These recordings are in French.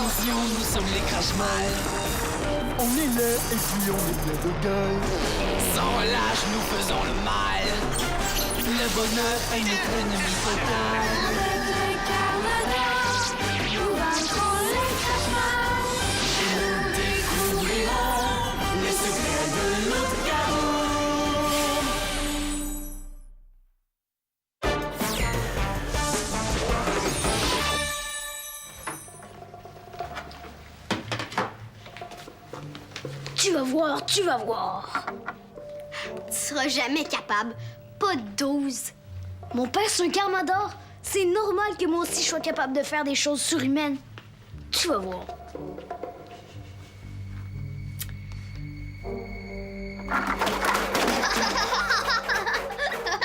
Attention, nous sommes les crash-mal. On est laid et puis on est plein de gueule. Sans relâche, nous faisons le mal. Le bonheur est notre ennemi total. Nous découvrirons les secrets de l'autre chaos. Tu vas voir, tu vas voir. Tu seras jamais capable. Pas de 12. Mon père, c'est un Carmador. C'est normal que moi aussi je sois capable de faire des choses surhumaines. Tu vas voir.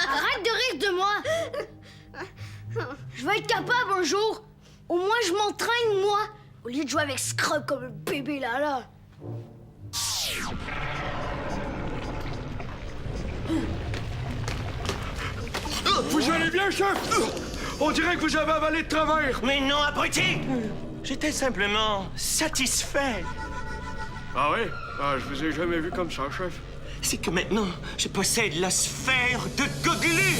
Arrête de rire de moi. Je vais être capable un jour. Au moins, je m'entraîne, moi, au lieu de jouer avec Scrub comme un bébé là. Vous allez bien, chef? On dirait que vous avez avalé de travers. Mais non, abruti! J'étais simplement satisfait. Ah ouais? Ah, je vous ai jamais vu comme ça, chef. C'est que maintenant, je possède la sphère de Goglu!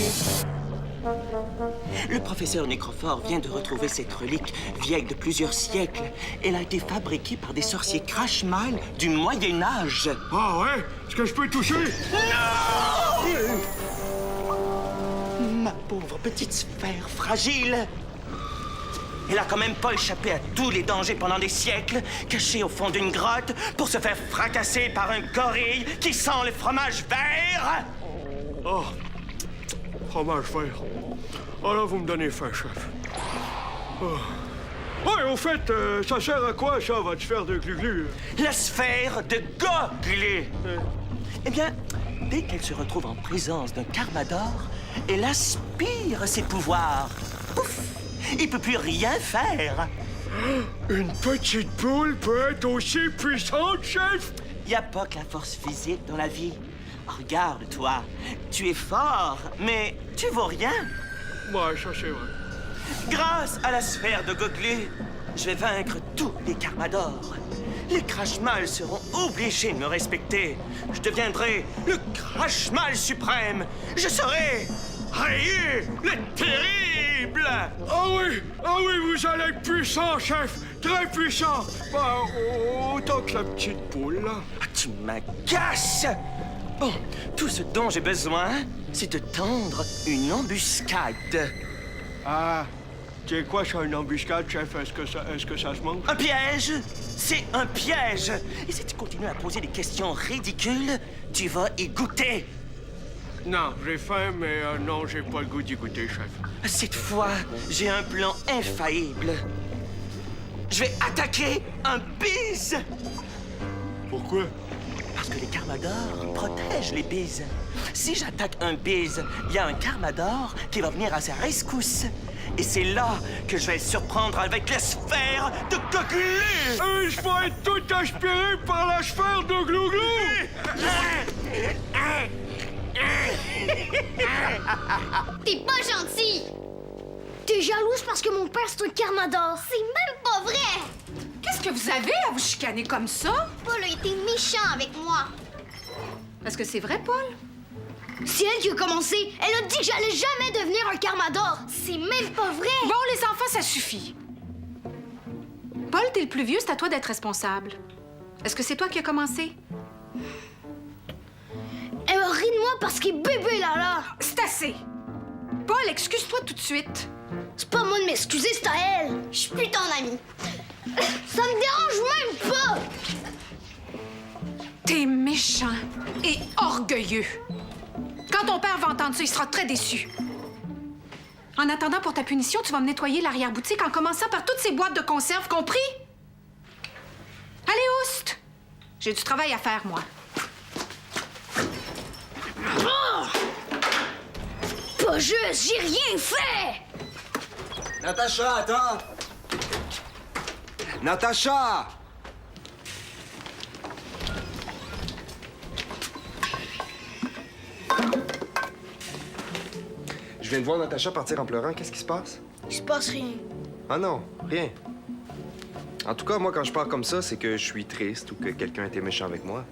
Le professeur Nécrophore vient de retrouver cette relique vieille de plusieurs siècles. Elle a été fabriquée par des sorciers crash-mal du Moyen-Âge. Ah ouais? Est-ce que je peux toucher? Ma pauvre petite sphère fragile. Elle a quand même pas échappé à tous les dangers pendant des siècles, cachée au fond d'une grotte pour se faire fracasser par un gorille qui sent le fromage vert. Oh, fromage vert. Oh là, vous me donnez faim, chef. Oh. Ouais, au fait, ça sert à quoi, ça, votre sphère de glu-glu? La sphère de Goglu. Eh bien, dès qu'elle se retrouve en présence d'un Carmador, elle aspire ses pouvoirs. Pouf! Il peut plus rien faire. Une petite poule peut être aussi puissante, chef? Y a pas que la force physique dans la vie. Regarde-toi, tu es fort, mais tu vaux rien. Ouais, ça c'est vrai. Grâce à la sphère de Goglu, je vais vaincre tous les Carmadors. Les Crashmal seront obligés de me respecter. Je deviendrai le Crashmal suprême. Je serai Ryu le terrible. Ah oui, vous allez être puissant, chef. Très puissant. Bah, autant que la petite poule, là. Ah, tu m'agaces. Bon, tout ce dont j'ai besoin, c'est de tendre une embuscade. Ah, c'est quoi ça, une embuscade, chef? Est-ce que ça se mange? Un piège? C'est un piège! Et si tu continues à poser des questions ridicules, tu vas y goûter. Non, j'ai faim, mais non, j'ai pas le goût d'y goûter, chef. Cette fois, j'ai un plan infaillible. Je vais attaquer un bise! Pourquoi? Parce que les Carmadors protègent les bises. Si j'attaque un bise, il y a un Carmador qui va venir à sa rescousse. Et c'est là que je vais le surprendre avec la sphère de Goglu! Je vais être tout aspiré par la sphère de Glouglou! T'es pas gentil. T'es jalouse parce que mon père, c'est un Carmador. C'est même pas vrai. Qu'est-ce que vous avez à vous chicaner comme ça? Paul a été méchant avec moi. Est-ce que c'est vrai, Paul? C'est elle qui a commencé. Elle a dit que j'allais jamais devenir un Carmador. C'est même pas vrai. Bon, les enfants, ça suffit. Paul, t'es le plus vieux, c'est à toi d'être responsable. Est-ce que c'est toi qui as commencé? Elle a ri de moi parce qu'il est bébé, là. C'est assez! Paul, excuse-toi tout de suite. C'est pas à moi de m'excuser, c'est à elle. Je suis plus ton ami. Ça me dérange même pas. T'es méchant et orgueilleux. Quand ton père va entendre ça, il sera très déçu. En attendant, pour ta punition, tu vas me nettoyer l'arrière-boutique en commençant par toutes ces boîtes de conserve, compris? Allez, Oust! J'ai du travail à faire, moi. Oh! Pas juste, j'ai rien fait. Natacha, attends! Natacha! Je viens de voir Natacha partir en pleurant. Qu'est-ce qui se passe? Il se passe rien. Ah non, rien. En tout cas, moi, quand je pars comme ça, c'est que je suis triste ou que quelqu'un a été méchant avec moi.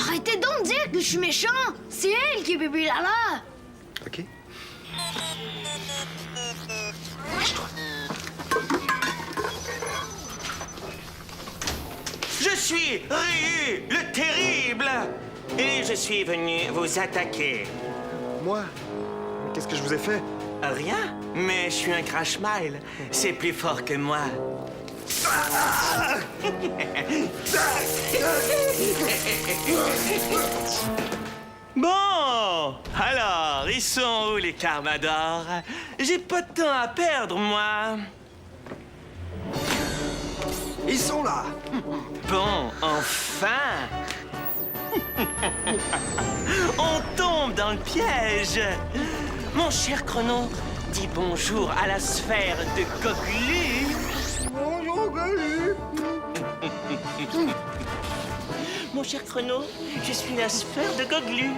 Arrêtez donc de dire que je suis méchant! C'est elle qui est bébé Lala! OK? Je suis Ryu, le terrible! Et je suis venu vous attaquer. Moi? Mais qu'est-ce que je vous ai fait? Rien, mais je suis un Crash Mile. C'est plus fort que moi. Bon, alors, ils sont où les Carmadors? J'ai pas de temps à perdre, moi. Ils sont là! Bon, enfin! On tombe dans le piège! Mon cher Chrono, dis bonjour à la sphère de Goglu! Bonjour, Goglu! Mon cher Chrono, je suis la sphère de Goglu.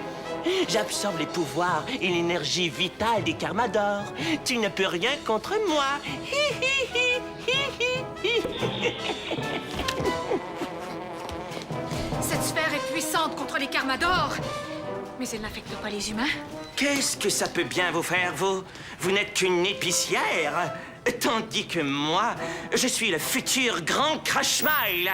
J'absorbe les pouvoirs et l'énergie vitale des Carmadors. Tu ne peux rien contre moi. Cette sphère est puissante contre les Carmadors, mais elle n'affecte pas les humains. Qu'est-ce que ça peut bien vous faire, vous? Vous n'êtes qu'une épicière. Tandis que moi, je suis le futur grand Crash Mile.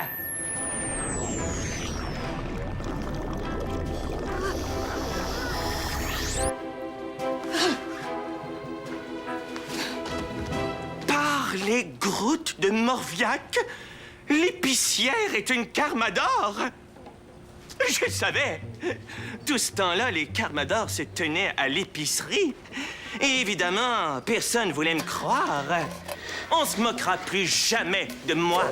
Par les grottes de Morviac, l'épicière est une Carmador. Je savais. Tout ce temps-là, les Carmadors se tenaient à l'épicerie. Et évidemment, personne voulait me croire. On se moquera plus jamais de moi.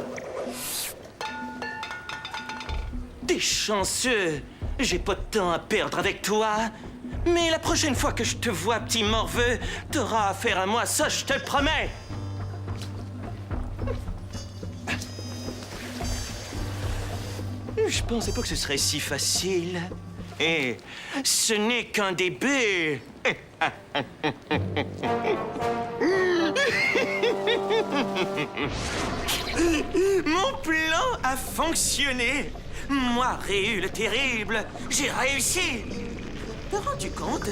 T'es chanceux. J'ai pas de temps à perdre avec toi. Mais la prochaine fois que je te vois, petit morveux, t'auras affaire à moi, ça, je te le promets. Je pensais pas que ce serait si facile. Et ce n'est qu'un début. Mon plan a fonctionné. Moi, Ryu le terrible, j'ai réussi. T'as rendu compte?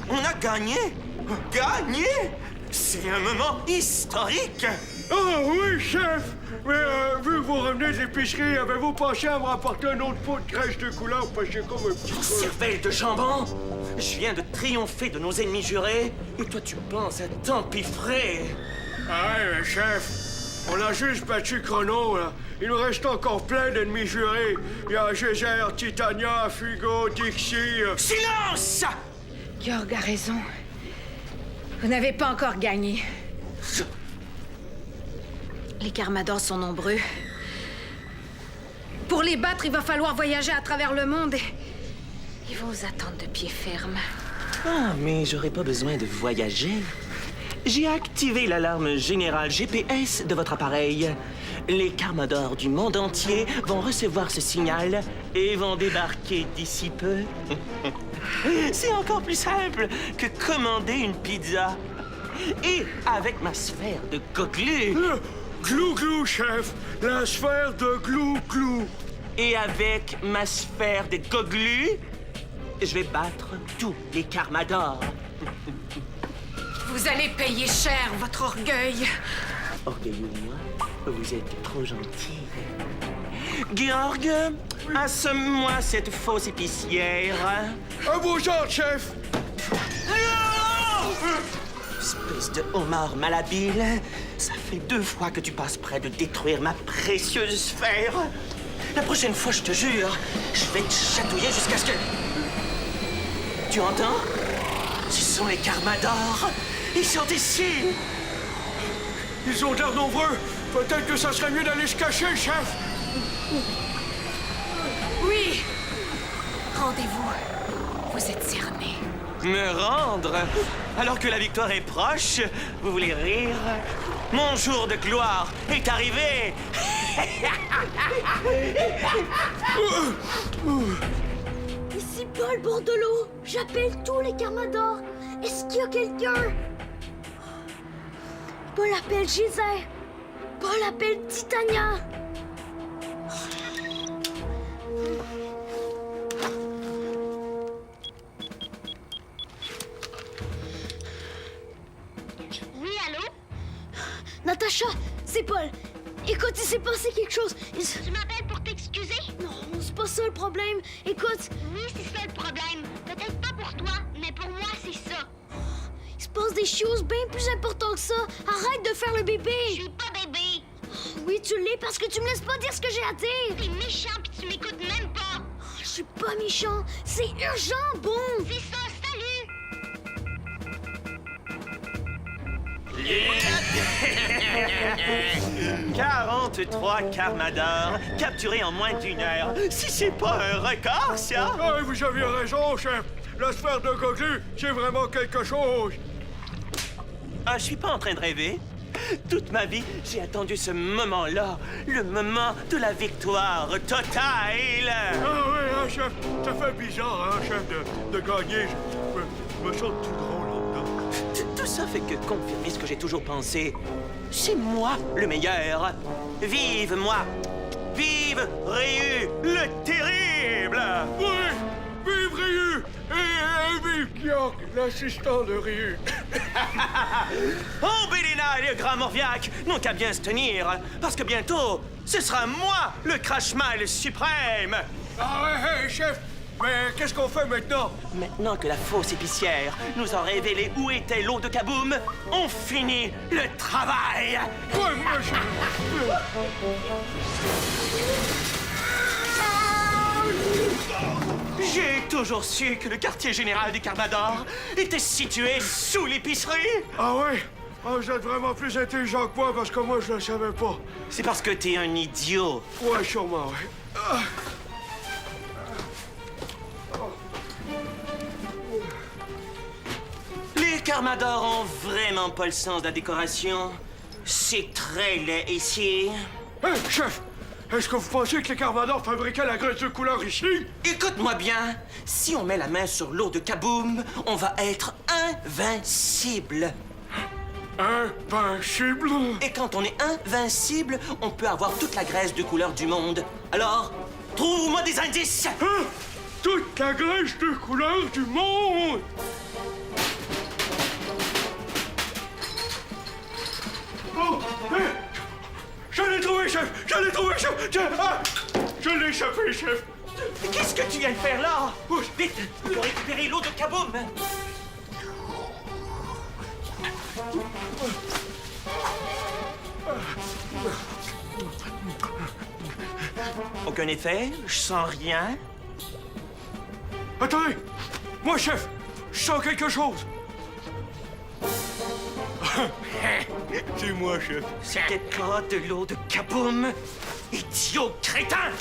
On a gagné. Gagné? C'est un moment historique. Ah oui, chef! Mais vu que vous revenez de l'épicerie, avez-vous pensé à me rapporter un autre pot de crèche de couleur? Parce que c'est comme un petit peu... Cervelle de jambon! Je viens de triompher de nos ennemis jurés, et toi tu penses à t'empiffrer! Ah ouais, mais chef, on a juste battu Chrono, là. Il nous reste encore plein d'ennemis jurés. Il y a Geyser, Titania, Fugo, Dixie... Silence! Georg a raison. Vous n'avez pas encore gagné. Les Carmadors sont nombreux. Pour les battre, il va falloir voyager à travers le monde. Ils vont vous attendre de pied ferme. Ah, mais j'aurais pas besoin de voyager. J'ai activé l'alarme générale GPS de votre appareil. Les Carmadors du monde entier vont recevoir ce signal et vont débarquer d'ici peu. C'est encore plus simple que commander une pizza. Et avec ma sphère de Goglu... Glou-glou, chef! La sphère de glou-glou! Et avec ma sphère de Goglu, je vais battre tous les Carmadors. Vous allez payer cher votre orgueil. Orgueilleux de moi, vous êtes trop gentil. Georg, assomme-moi cette fausse épicière. À vos ordres, chef! Espèce de homard malhabile, ça fait 2 fois que tu passes près de détruire ma précieuse sphère. La prochaine fois, je te jure, je vais te chatouiller jusqu'à ce que... Tu entends? Ce sont les Carmadors. Ils sont ici. Ils ont l'air nombreux. Peut-être que ça serait mieux d'aller se cacher, chef. Oui. Rendez-vous. Vous êtes cerné. Me rendre? Alors que la victoire est proche, vous voulez rire? Mon jour de gloire est arrivé! Ici Paul Bordelot. J'appelle tous les Carmadors. Est-ce qu'il y a quelqu'un? Paul appelle Geyser. Paul appelle Titania. Oui, allô? Natacha, c'est Paul. Écoute, il s'est passé quelque chose. Tu m'appelles pour t'excuser? Non, c'est pas ça le problème. Écoute, Oui, c'est ça le problème. Peut-être pas pour toi, mais pour moi, c'est ça. il se passe des choses bien plus importantes que ça. Arrête de faire le bébé. Je suis pas bébé. Oui, tu l'es parce que tu me laisses pas dire ce que j'ai à dire. T'es méchant pis tu m'écoutes même pas. Je suis pas méchant. C'est urgent, bon. C'est ça, salut! 43 Carmadors capturés en moins d'1 heure. Si c'est pas un record, ça! Ah, vous aviez raison, chef. La sphère de Goglu, c'est vraiment quelque chose. Ah, je suis pas en train de rêver. Toute ma vie, j'ai attendu ce moment-là, le moment de la victoire totale. Ah oui, hein, chef. Ça fait bizarre, hein, chef, de gagner. Je me sens tout drôle là-dedans. Tout ça fait que confirmer ce que j'ai toujours pensé. C'est moi le meilleur. Vive moi! Vive Ryu le terrible! Oui! Vive Ryu! Et vive Gyork, l'assistant de Ryu! Oh, Bélina et le grand Morviac n'ont qu'à bien se tenir, parce que bientôt, ce sera moi le Crash-Mile suprême! Ah ouais, hey, chef! Mais qu'est-ce qu'on fait maintenant? Maintenant que la fausse épicière nous a révélé où était l'eau de Kaboom, on finit le travail! Ouais, moi, je... J'ai toujours su que le quartier général des Carmadors était situé sous l'épicerie! Ah ouais? Ah, vous êtes vraiment plus intelligent que moi parce que moi, je le savais pas. C'est parce que t'es un idiot. Ouais, sûrement, ouais. Ah. Les Carmadors ont vraiment pas le sens de la décoration. C'est très laid ici. Hey, chef! Est-ce que vous pensez que les Carmadors fabriquaient la graisse de couleur ici? Écoute-moi bien, si on met la main sur l'eau de Kaboom, on va être invincible. Invincible? Et quand on est invincible, on peut avoir toute la graisse de couleur du monde. Alors, trouve-moi des indices! Hein? Toute la graisse de couleur du monde! Oh! Hey! Je l'ai trouvé, chef! Je l'ai trouvé, chef! Je l'ai échappé, chef! Qu'est-ce que tu viens de faire là? Vite, pour récupérer l'eau de Kaboom! Aucun effet, je sens rien. Attendez! Moi, chef! Je sens quelque chose! C'est moi, chef. C'était pas de l'eau de Kaboom, idiot crétin!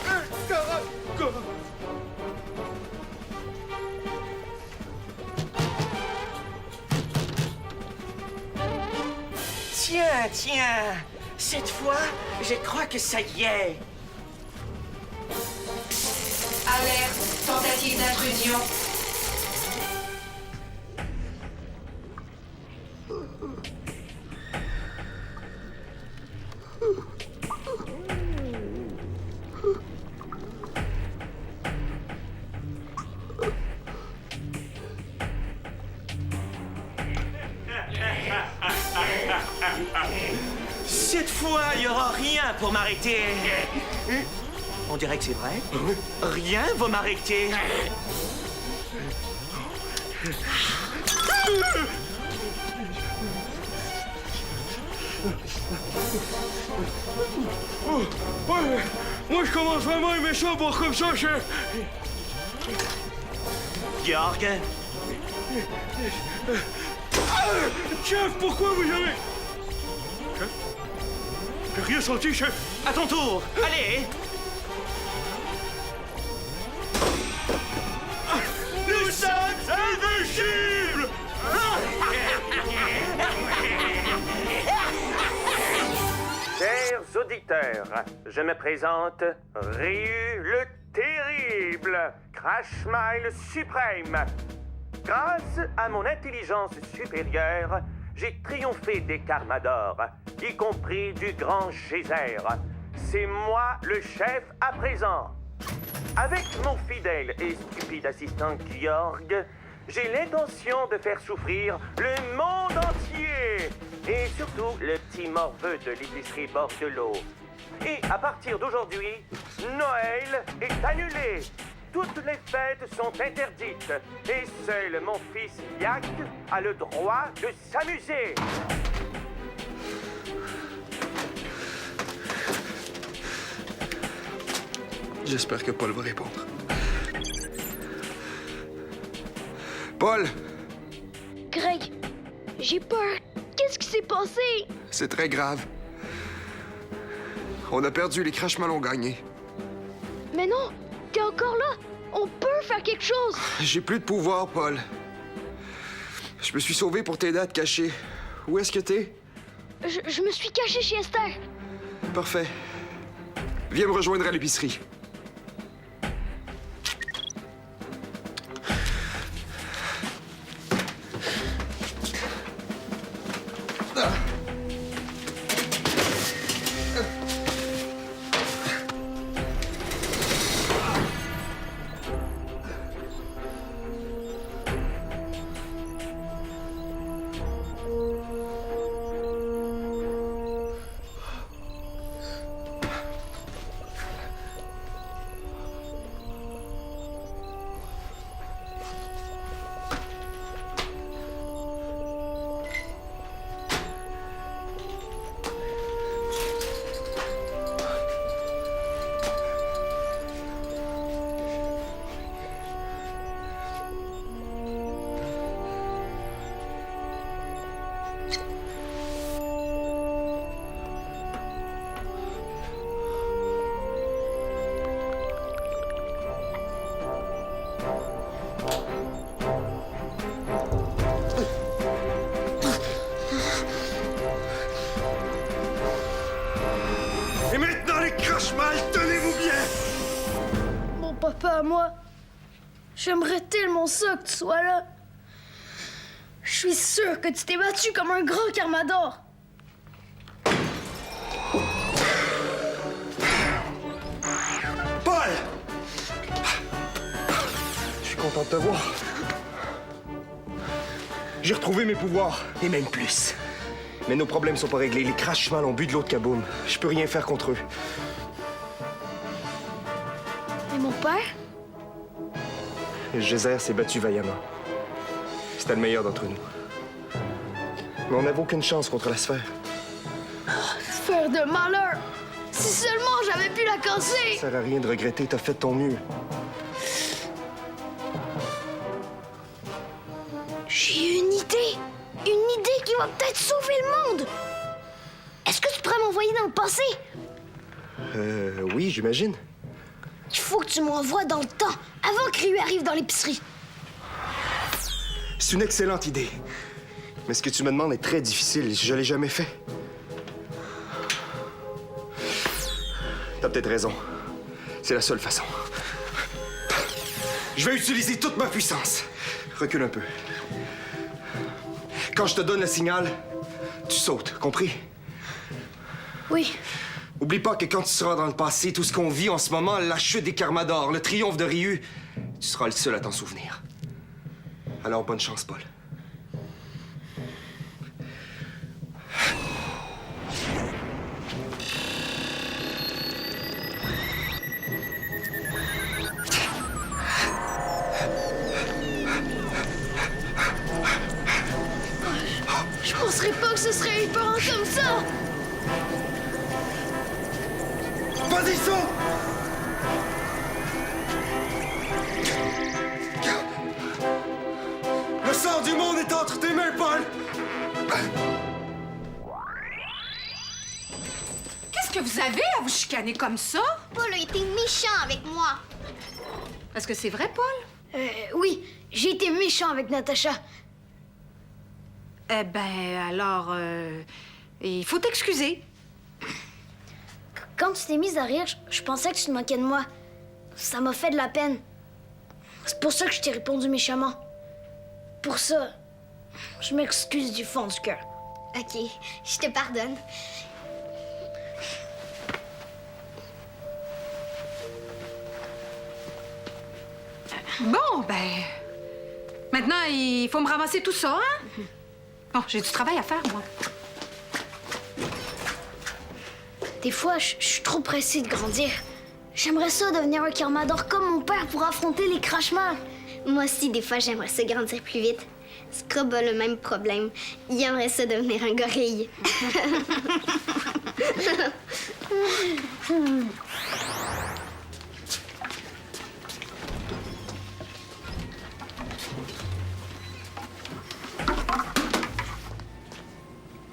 Tiens, cette fois, je crois que ça y est. Alerte, tentative d'intrusion. Cette fois, il n'y aura rien pour m'arrêter. On dirait que c'est vrai. Rien va m'arrêter. Oh, ouais, moi, je commence vraiment à aimer ça, voir comme ça, chef. Georg, Chef, pourquoi vous avez... Chef? J'ai rien senti, chef. à ton tour. Allez. Nous sommes invincibles! Chers auditeurs, je me présente Ryu le Terrible, Crash-Mile suprême. Grâce à mon intelligence supérieure, j'ai triomphé des Carmadors. y compris du grand geyser. C'est moi le chef à présent. Avec mon fidèle et stupide assistant Georg, j'ai l'intention de faire souffrir le monde entier. Et surtout le petit morveux de l'épicerie Bordelot. Et à partir d'aujourd'hui, Noël est annulé. Toutes les fêtes sont interdites. Et seul mon fils Yak a le droit de s'amuser. J'espère que Paul va répondre. Paul! Greg, j'ai peur. Qu'est-ce qui s'est passé? C'est très grave. On a perdu, les Crashmal ont gagné. Mais non, t'es encore là. On peut faire quelque chose. J'ai plus de pouvoir, Paul. Je me suis sauvé pour t'aider à te cacher. Où est-ce que t'es? Je me suis caché chez Esther. Parfait. Viens me rejoindre à l'épicerie. Et maintenant, les Crashmal, tenez-vous bien! Mon papa à moi, j'aimerais tellement ça que tu sois là. Je suis sûre que tu t'es battu comme un grand Carmador. Paul! Je suis content de te voir. J'ai retrouvé mes pouvoirs, et même plus. Mais nos problèmes sont pas réglés. Les Crashmal ont bu de l'eau de Kaboom. Je peux rien faire contre eux. Et mon père? Geyser s'est battu vaillamment. C'était le meilleur d'entre nous. Mais on n'avait aucune chance contre la sphère. Sphère de malheur! Si seulement j'avais pu la casser! Ça sert à rien de regretter, t'as fait de ton mieux. J'ai une idée! Une idée qui va peut-être sauver le monde! Est-ce que tu pourrais m'envoyer dans le passé? Oui, j'imagine. Il faut que tu m'envoies dans le temps, avant que Ryu arrive dans l'épicerie. C'est une excellente idée. Mais ce que tu me demandes est très difficile. Je l'ai jamais fait. T'as peut-être raison. C'est la seule façon. Je vais utiliser toute ma puissance. Recule un peu. Quand je te donne le signal, tu sautes, compris? Oui, Oublie pas que quand tu seras dans le passé, tout ce qu'on vit en ce moment, la chute des Carmador, le triomphe de Ryu, tu seras le seul à t'en souvenir. Alors, bonne chance, Paul. je penserais pas que ce serait épeurant comme ça! Vas-y, saute! Le sort du monde est entre tes mains, Paul! Qu'est-ce que vous avez à vous chicaner comme ça? Paul a été méchant avec moi. Est-ce que c'est vrai, Paul? Oui, j'ai été méchant avec Natacha. Eh ben, alors, il faut t'excuser. Quand tu t'es mise à rire, je pensais que tu te moquais de moi. Ça m'a fait de la peine. C'est pour ça que je t'ai répondu méchamment. Pour ça, je m'excuse du fond du cœur. OK, je te pardonne. Bon, ben... Maintenant, il faut me ramasser tout ça, hein? Bon, j'ai du travail à faire, moi. Des fois, je suis trop pressée de grandir. J'aimerais ça devenir un Carmador comme mon père pour affronter les Crashmal. Moi aussi, des fois, j'aimerais ça grandir plus vite. Scrub a le même problème. Il aimerait ça devenir un gorille.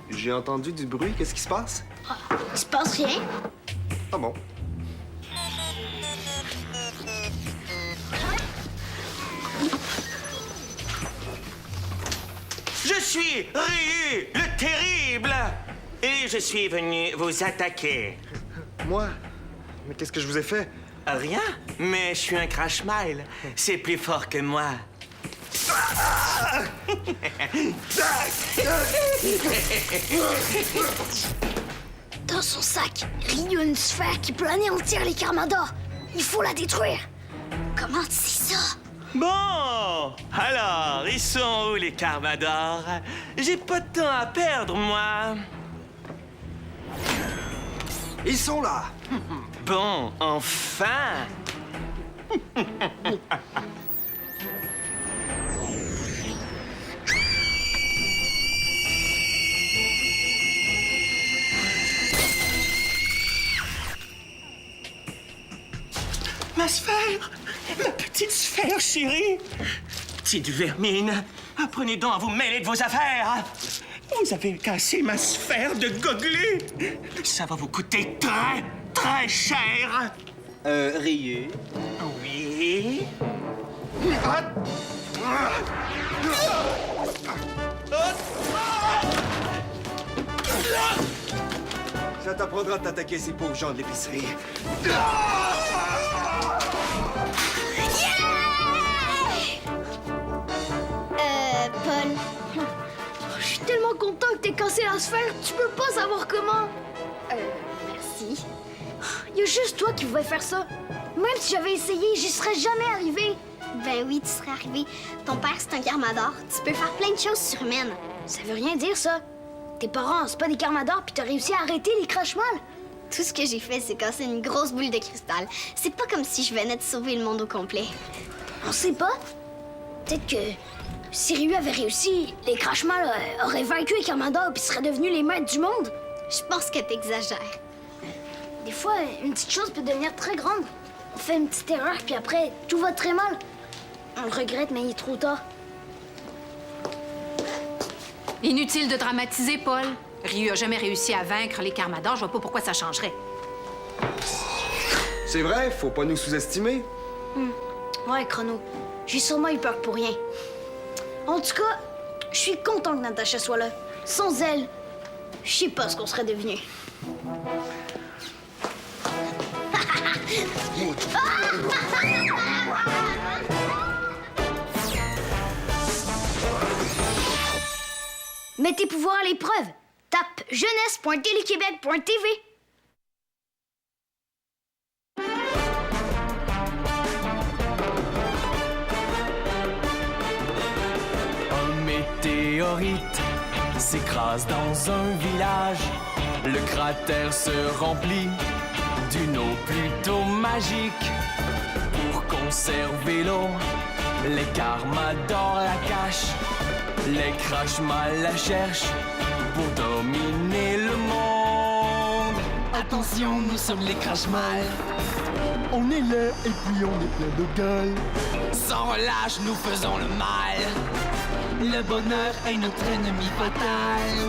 J'ai entendu du bruit. Qu'est-ce qui se passe? Il se passe rien. Ah bon? Je suis Ryu, le terrible! Et je suis venu vous attaquer. Moi? Mais qu'est-ce que je vous ai fait? Rien, mais je suis un Crashmal. C'est plus fort que moi. Dans son sac, Ryu a une sphère qui peut anéantir les Carmadors. Il faut la détruire. Comment tu sais ça? Bon, alors, ils sont où les Carmadors? J'ai pas de temps à perdre, moi. Ils sont là! Bon, enfin! Ma sphère! Ma petite sphère, chérie! Petite vermine, apprenez donc à vous mêler de vos affaires! Vous avez cassé ma sphère de goglu! Ça va vous coûter très, très cher! Ryu. Oui? Ça t'apprendra de t'attaquer ces pauvres gens de l'épicerie. Paul. Je suis tellement content que t'aies cassé la sphère, tu peux pas savoir comment. Merci. Il y a juste toi qui pouvais faire ça. Même si j'avais essayé, j'y serais jamais arrivé. Ben oui, tu serais arrivé. Ton père, c'est un Carmador. Tu peux faire plein de choses surhumaines. Ça veut rien dire, ça. Tes parents, c'est pas des Carmadors, puis t'as réussi à arrêter les Crashmal. Tout ce que j'ai fait, c'est casser une grosse boule de cristal. C'est pas comme si je venais de sauver le monde au complet. On sait pas. Peut-être que si Ryu avait réussi, les Crashmal auraient vaincu les Carmadors puis seraient devenus les maîtres du monde. Je pense que t'exagères. Des fois, une petite chose peut devenir très grande. On fait une petite erreur, puis après, tout va très mal. On le regrette, mais il est trop tard. Inutile de dramatiser, Paul. Ryu a jamais réussi à vaincre les Carmadors. Je vois pas pourquoi ça changerait. C'est vrai, faut pas nous sous-estimer. Ouais, Chrono. J'ai sûrement eu peur pour rien. En tout cas, je suis content que Natacha soit là. Sans elle, je sais pas ce qu'on serait devenus. Mets tes pouvoirs à l'épreuve. Tape jeunesse.téléquébec.tv. Un météorite s'écrase dans un village. Le cratère se remplit d'une eau plutôt magique. Pour conserver l'eau, les Carmadors la cachent. Les Crashmal la cherchent pour dominer le monde. Attention, nous sommes les Crashmal. On est là et puis on est plein de gueule. Sans relâche, nous faisons le mal. Le bonheur est notre ennemi fatal.